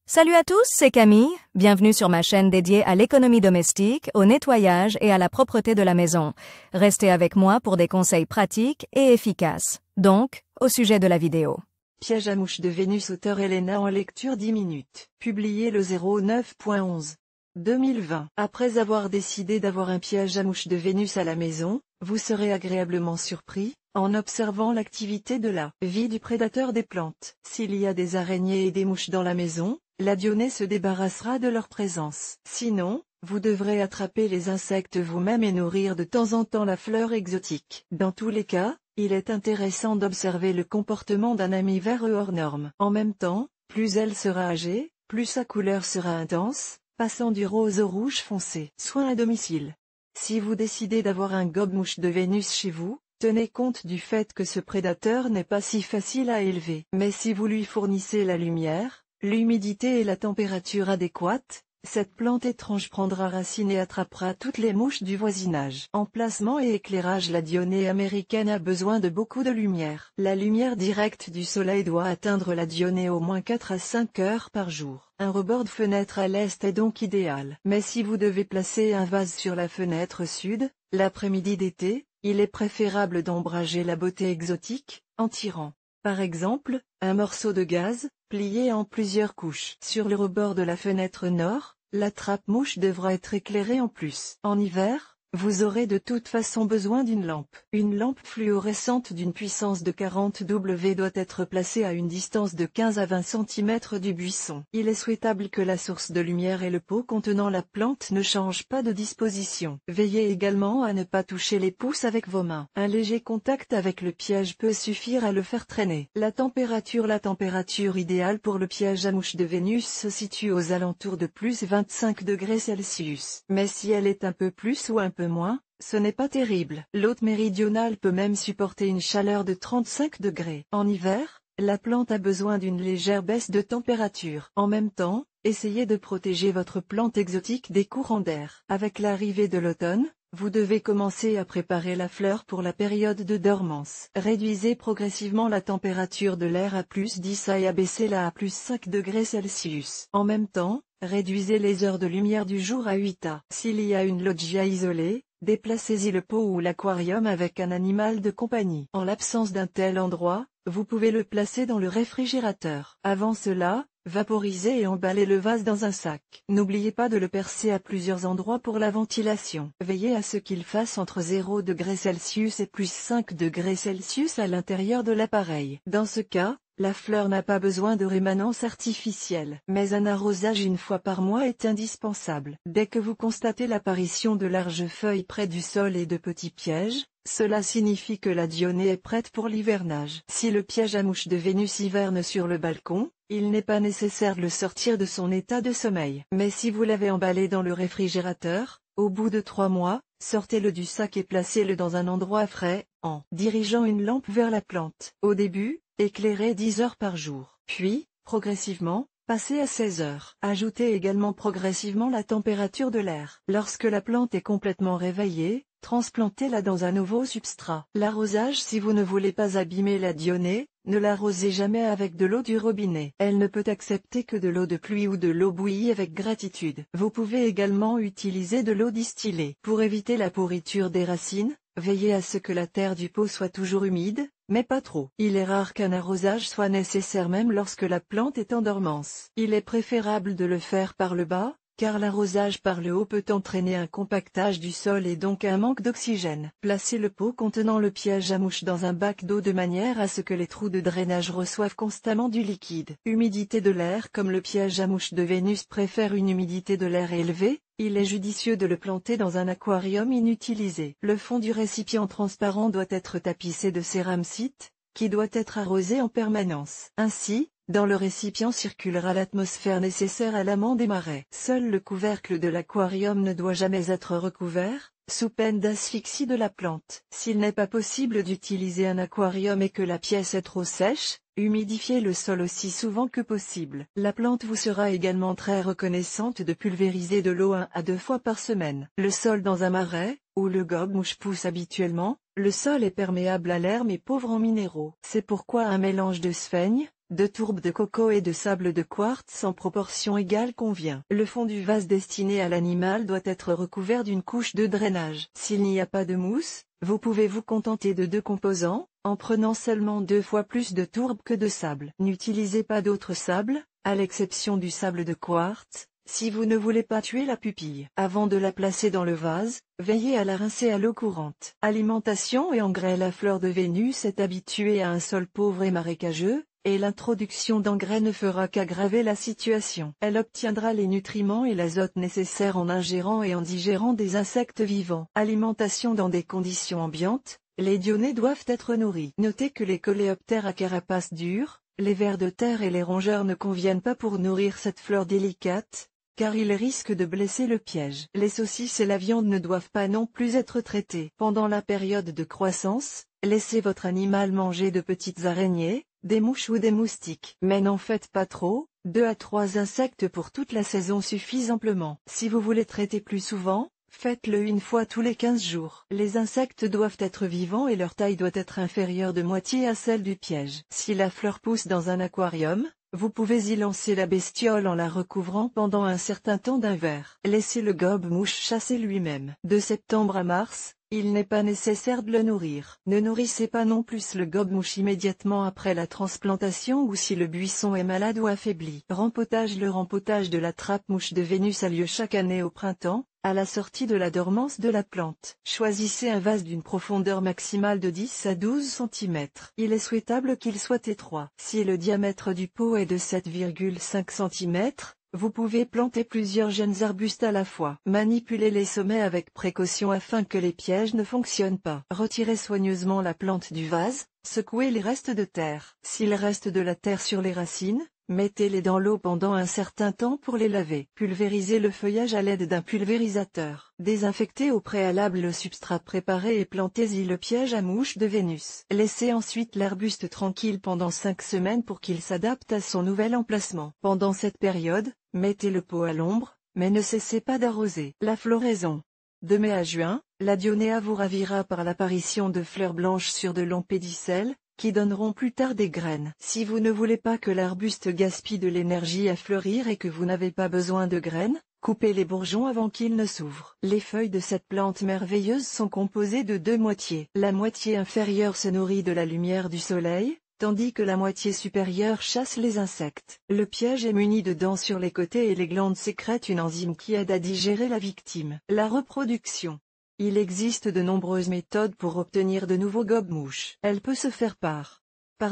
Salut à tous, c'est Camille. Bienvenue sur ma chaîne dédiée à l'économie domestique, au nettoyage et à la propreté de la maison. Restez avec moi pour des conseils pratiques et efficaces. Donc, au sujet de la vidéo. Piège à mouches de Vénus, auteur Elena en lecture 10 minutes. Publié le 09.11. 2020. Après avoir décidé d'avoir un piège à mouches de Vénus à la maison, vous serez agréablement surpris, en observant l'activité de la vie du prédateur des plantes. S'il y a des araignées et des mouches dans la maison, la Dionée se débarrassera de leur présence. Sinon, vous devrez attraper les insectes vous-même et nourrir de temps en temps la fleur exotique. Dans tous les cas, il est intéressant d'observer le comportement d'un ami vert hors norme. En même temps, plus elle sera âgée, plus sa couleur sera intense, passant du rose au rouge foncé. Soins à domicile. Si vous décidez d'avoir un gobe-mouche de Vénus chez vous, tenez compte du fait que ce prédateur n'est pas si facile à élever. Mais si vous lui fournissez la lumière, l'humidité et la température adéquates, cette plante étrange prendra racine et attrapera toutes les mouches du voisinage. Emplacement et éclairage. La Dionée américaine a besoin de beaucoup de lumière. La lumière directe du soleil doit atteindre la Dionée au moins 4 à 5 heures par jour. Un rebord de fenêtre à l'est est donc idéal. Mais si vous devez placer un vase sur la fenêtre sud, l'après-midi d'été, il est préférable d'ombrager la beauté exotique, en tirant, par exemple, un morceau de gaze, plié en plusieurs couches. Sur le rebord de la fenêtre nord, la trappe-mouche devra être éclairée en plus. En hiver, vous aurez de toute façon besoin d'une lampe. Une lampe fluorescente d'une puissance de 40 W doit être placée à une distance de 15 à 20 cm du buisson. Il est souhaitable que la source de lumière et le pot contenant la plante ne changent pas de disposition. Veillez également à ne pas toucher les pousses avec vos mains. Un léger contact avec le piège peut suffire à le faire traîner. La température idéale pour le piège à mouches de Vénus se situe aux alentours de plus 25 degrés Celsius. Mais si elle est un peu plus ou un peu moins, ce n'est pas terrible. L'hôte méridionale peut même supporter une chaleur de 35 degrés. En hiver, la plante a besoin d'une légère baisse de température. En même temps, essayez de protéger votre plante exotique des courants d'air. Avec l'arrivée de l'automne, vous devez commencer à préparer la fleur pour la période de dormance. Réduisez progressivement la température de l'air à plus 10 et abaissez-la à plus 5 degrés Celsius. En même temps, réduisez les heures de lumière du jour à 8 à. S'il y a une loggia isolée, déplacez-y le pot ou l'aquarium avec un animal de compagnie. En l'absence d'un tel endroit, vous pouvez le placer dans le réfrigérateur. Avant cela, vaporisez et emballez le vase dans un sac. N'oubliez pas de le percer à plusieurs endroits pour la ventilation. Veillez à ce qu'il fasse entre 0 degrés Celsius et plus 5 degrés Celsius à l'intérieur de l'appareil. Dans ce cas, la fleur n'a pas besoin de rémanence artificielle. Mais un arrosage une fois par mois est indispensable. Dès que vous constatez l'apparition de larges feuilles près du sol et de petits pièges, cela signifie que la Dionée est prête pour l'hivernage. Si le piège à mouches de Vénus hiverne sur le balcon, il n'est pas nécessaire de le sortir de son état de sommeil. Mais si vous l'avez emballé dans le réfrigérateur, au bout de 3 mois, sortez-le du sac et placez-le dans un endroit frais, en dirigeant une lampe vers la plante. Au début, éclairez 10 heures par jour. Puis, progressivement, passez à 16 heures. Ajoutez également progressivement la température de l'air. Lorsque la plante est complètement réveillée, transplantez-la dans un nouveau substrat. L'arrosage. Si vous ne voulez pas abîmer la Dionée, ne l'arrosez jamais avec de l'eau du robinet. Elle ne peut accepter que de l'eau de pluie ou de l'eau bouillie avec gratitude. Vous pouvez également utiliser de l'eau distillée. Pour éviter la pourriture des racines, veillez à ce que la terre du pot soit toujours humide, mais pas trop. Il est rare qu'un arrosage soit nécessaire même lorsque la plante est en dormance. Il est préférable de le faire par le bas, car l'arrosage par le haut peut entraîner un compactage du sol et donc un manque d'oxygène. Placez le pot contenant le piège à mouches dans un bac d'eau de manière à ce que les trous de drainage reçoivent constamment du liquide. Humidité de l'air. Comme le piège à mouches de Vénus préfère une humidité de l'air élevée, il est judicieux de le planter dans un aquarium inutilisé. Le fond du récipient transparent doit être tapissé de céramcyte, qui doit être arrosé en permanence. Ainsi, dans le récipient circulera l'atmosphère nécessaire à l'amont des marais. Seul le couvercle de l'aquarium ne doit jamais être recouvert, sous peine d'asphyxie de la plante. S'il n'est pas possible d'utiliser un aquarium et que la pièce est trop sèche, humidifiez le sol aussi souvent que possible. La plante vous sera également très reconnaissante de pulvériser de l'eau 1 à 2 fois par semaine. Le sol dans un marais, où le gobe-mouche pousse habituellement, le sol est perméable à l'air mais pauvre en minéraux. C'est pourquoi un mélange de sphaigne, de tourbe de coco et de sable de quartz en proportion égale convient. Le fond du vase destiné à l'animal doit être recouvert d'une couche de drainage. S'il n'y a pas de mousse, vous pouvez vous contenter de 2 composants, en prenant seulement 2 fois plus de tourbe que de sable. N'utilisez pas d'autres sables, à l'exception du sable de quartz, si vous ne voulez pas tuer la pupille. Avant de la placer dans le vase, veillez à la rincer à l'eau courante. Alimentation et engrais. La fleur de Vénus est habituée à un sol pauvre et marécageux, et l'introduction d'engrais ne fera qu'aggraver la situation. Elle obtiendra les nutriments et l'azote nécessaires en ingérant et en digérant des insectes vivants. Alimentation dans des conditions ambiantes. Les dionnées doivent être nourris. Notez que les coléoptères à carapace dure, les vers de terre et les rongeurs ne conviennent pas pour nourrir cette fleur délicate, car ils risquent de blesser le piège. Les saucisses et la viande ne doivent pas non plus être traitées. Pendant la période de croissance, laissez votre animal manger de petites araignées, des mouches ou des moustiques. Mais n'en faites pas trop, 2 à 3 insectes pour toute la saison suffisent amplement. Si vous voulez traiter plus souvent, faites-le une fois tous les 15 jours. Les insectes doivent être vivants et leur taille doit être inférieure de moitié à celle du piège. Si la fleur pousse dans un aquarium, vous pouvez y lancer la bestiole en la recouvrant pendant un certain temps d'un verre. Laissez le gobe-mouche chasser lui-même. De septembre à mars, il n'est pas nécessaire de le nourrir. Ne nourrissez pas non plus le gobe-mouche immédiatement après la transplantation ou si le buisson est malade ou affaibli. Rempotage. Le rempotage de la trappe-mouche de Vénus a lieu chaque année au printemps, à la sortie de la dormance de la plante. Choisissez un vase d'une profondeur maximale de 10 à 12 cm. Il est souhaitable qu'il soit étroit. Si le diamètre du pot est de 7,5 cm, vous pouvez planter plusieurs jeunes arbustes à la fois. Manipulez les sommets avec précaution afin que les pièges ne fonctionnent pas. Retirez soigneusement la plante du vase, secouez les restes de terre. S'il reste de la terre sur les racines, mettez-les dans l'eau pendant un certain temps pour les laver. Pulvérisez le feuillage à l'aide d'un pulvérisateur. Désinfectez au préalable le substrat préparé et plantez-y le piège à mouches de Vénus. Laissez ensuite l'arbuste tranquille pendant 5 semaines pour qu'il s'adapte à son nouvel emplacement. Pendant cette période, mettez le pot à l'ombre, mais ne cessez pas d'arroser. La floraison. De mai à juin, la dionéa vous ravira par l'apparition de fleurs blanches sur de longs pédicelles, qui donneront plus tard des graines. Si vous ne voulez pas que l'arbuste gaspille de l'énergie à fleurir et que vous n'avez pas besoin de graines, coupez les bourgeons avant qu'ils ne s'ouvrent. Les feuilles de cette plante merveilleuse sont composées de 2 moitiés. La moitié inférieure se nourrit de la lumière du soleil, tandis que la moitié supérieure chasse les insectes. Le piège est muni de dents sur les côtés et les glandes sécrètent une enzyme qui aide à digérer la victime. La reproduction. Il existe de nombreuses méthodes pour obtenir de nouveaux gobe-mouches. Elle peut se faire par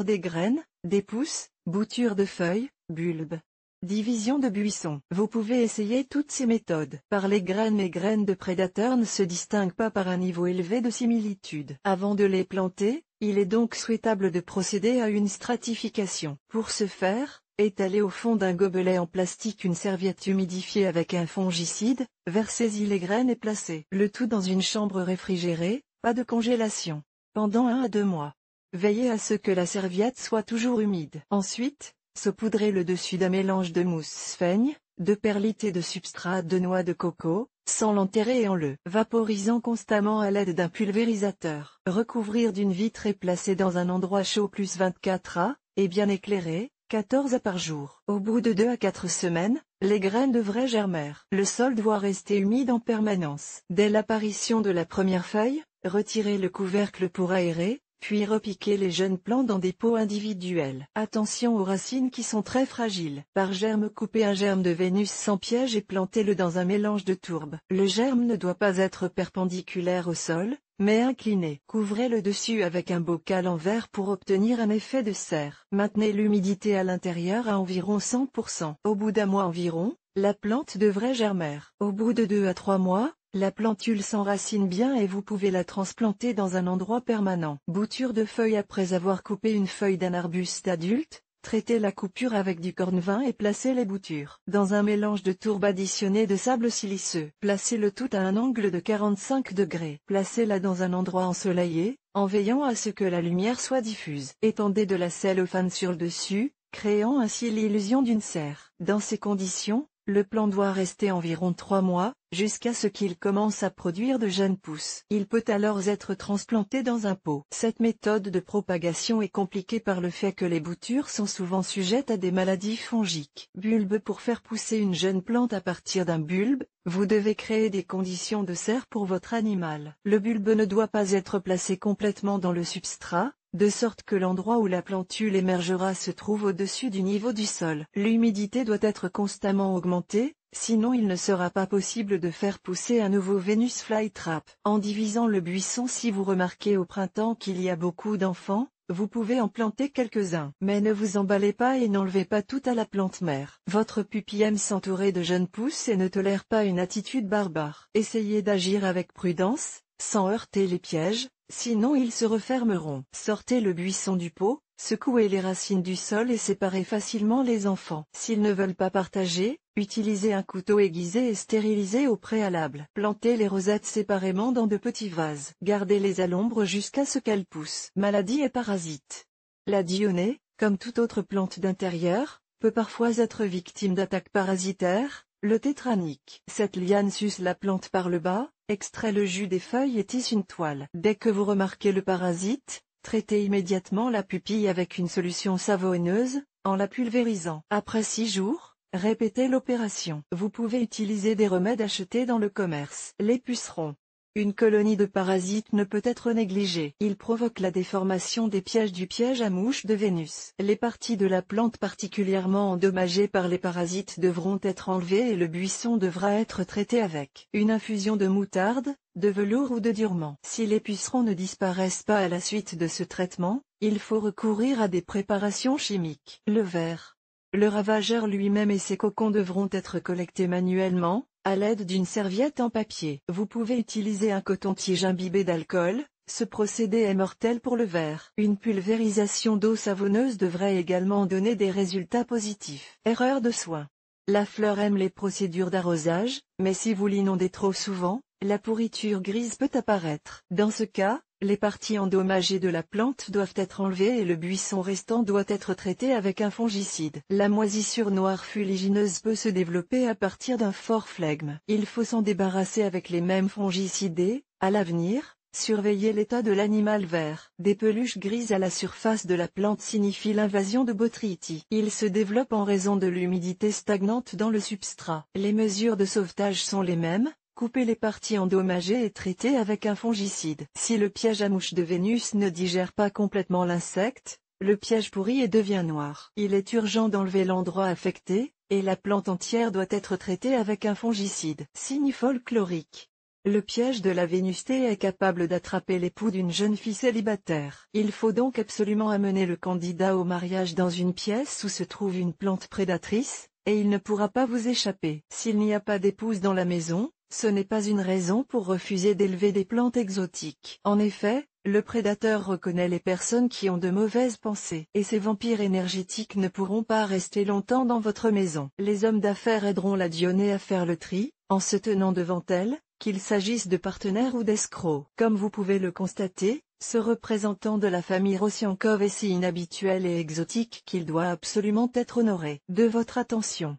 des graines, des pousses, boutures de feuilles, bulbes. Division de buissons. Vous pouvez essayer toutes ces méthodes. Par les graines de prédateurs ne se distinguent pas par un niveau élevé de similitude. Avant de les planter, il est donc souhaitable de procéder à une stratification. Pour ce faire, étalez au fond d'un gobelet en plastique une serviette humidifiée avec un fongicide, versez-y les graines et placez le tout dans une chambre réfrigérée, pas de congélation, pendant 1 à 2 mois. Veillez à ce que la serviette soit toujours humide. Ensuite, saupoudrez le dessus d'un mélange de mousse sphaigne, de perlite et de substrat de noix de coco, sans l'enterrer et en le vaporisant constamment à l'aide d'un pulvérisateur. Recouvrir d'une vitre et placer dans un endroit chaud plus 24 à, et bien éclairé, 14 à par jour. Au bout de 2 à 4 semaines, les graines devraient germer. Le sol doit rester humide en permanence. Dès l'apparition de la première feuille, retirez le couvercle pour aérer, puis repiquez les jeunes plants dans des pots individuels. Attention aux racines qui sont très fragiles. Par germe, coupez un germe de Vénus sans piège et plantez-le dans un mélange de tourbe. Le germe ne doit pas être perpendiculaire au sol, mais incliné. Couvrez le dessus avec un bocal en verre pour obtenir un effet de serre. Maintenez l'humidité à l'intérieur à environ 100%. Au bout d'un mois environ, la plante devrait germer. Au bout de 2 à 3 mois, la plantule s'enracine bien et vous pouvez la transplanter dans un endroit permanent. Bouture de feuilles. Après avoir coupé une feuille d'un arbuste adulte, traitez la coupure avec du cornevin et placez les boutures dans un mélange de tourbe additionné de sable siliceux. Placez le tout à un angle de 45 degrés. Placez-la dans un endroit ensoleillé, en veillant à ce que la lumière soit diffuse. Étendez de la cellophane sur le dessus, créant ainsi l'illusion d'une serre. Dans ces conditions, le plant doit rester environ 3 mois, jusqu'à ce qu'il commence à produire de jeunes pousses. Il peut alors être transplanté dans un pot. Cette méthode de propagation est compliquée par le fait que les boutures sont souvent sujettes à des maladies fongiques. Bulbe. Pour faire pousser une jeune plante à partir d'un bulbe, vous devez créer des conditions de serre pour votre animal. Le bulbe ne doit pas être placé complètement dans le substrat, de sorte que l'endroit où la plantule émergera se trouve au-dessus du niveau du sol. L'humidité doit être constamment augmentée, sinon il ne sera pas possible de faire pousser un nouveau Venus flytrap. En divisant le buisson, si vous remarquez au printemps qu'il y a beaucoup d'enfants, vous pouvez en planter quelques-uns. Mais ne vous emballez pas et n'enlevez pas tout à la plante mère. Votre pupille aime s'entourer de jeunes pousses et ne tolère pas une attitude barbare. Essayez d'agir avec prudence, sans heurter les pièges, sinon ils se refermeront. Sortez le buisson du pot, secouez les racines du sol et séparez facilement les enfants. S'ils ne veulent pas partager, utilisez un couteau aiguisé et stérilisé au préalable. Plantez les rosettes séparément dans de petits vases. Gardez-les à l'ombre jusqu'à ce qu'elles poussent. Maladies et parasites. La dionée, comme toute autre plante d'intérieur, peut parfois être victime d'attaques parasitaires. Le tétranique. Cette liane suce la plante par le bas, extrait le jus des feuilles et tisse une toile. Dès que vous remarquez le parasite, traitez immédiatement la pupille avec une solution savonneuse, en la pulvérisant. Après 6 jours, répétez l'opération. Vous pouvez utiliser des remèdes achetés dans le commerce. Les pucerons. Une colonie de parasites ne peut être négligée. Il provoque la déformation des pièges du piège à mouches de Vénus. Les parties de la plante particulièrement endommagées par les parasites devront être enlevées et le buisson devra être traité avec une infusion de moutarde, de velours ou de durement. Si les pucerons ne disparaissent pas à la suite de ce traitement, il faut recourir à des préparations chimiques. Le ver. Le ravageur lui-même et ses cocons devront être collectés manuellement, à l'aide d'une serviette en papier. Vous pouvez utiliser un coton-tige imbibé d'alcool, ce procédé est mortel pour le ver. Une pulvérisation d'eau savonneuse devrait également donner des résultats positifs. Erreur de soin. La fleur aime les procédures d'arrosage, mais si vous l'inondez trop souvent, la pourriture grise peut apparaître. Dans ce cas, les parties endommagées de la plante doivent être enlevées et le buisson restant doit être traité avec un fongicide. La moisissure noire fuligineuse peut se développer à partir d'un fort flegme. Il faut s'en débarrasser avec les mêmes fongicides et, à l'avenir, surveiller l'état de l'animal vert. Des peluches grises à la surface de la plante signifient l'invasion de botrytis. Il se développe en raison de l'humidité stagnante dans le substrat. Les mesures de sauvetage sont les mêmes. Coupez les parties endommagées et traitez avec un fongicide. Si le piège à mouches de Vénus ne digère pas complètement l'insecte, le piège pourrit et devient noir. Il est urgent d'enlever l'endroit affecté, et la plante entière doit être traitée avec un fongicide. Signe folklorique. Le piège de la vénusté est capable d'attraper l'époux d'une jeune fille célibataire. Il faut donc absolument amener le candidat au mariage dans une pièce où se trouve une plante prédatrice, et il ne pourra pas vous échapper. S'il n'y a pas d'épouse dans la maison, ce n'est pas une raison pour refuser d'élever des plantes exotiques. En effet, le prédateur reconnaît les personnes qui ont de mauvaises pensées. Et ces vampires énergétiques ne pourront pas rester longtemps dans votre maison. Les hommes d'affaires aideront la dionée à faire le tri, en se tenant devant elle, qu'il s'agisse de partenaires ou d'escrocs. Comme vous pouvez le constater, ce représentant de la famille Rossiankov est si inhabituel et exotique qu'il doit absolument être honoré de votre attention.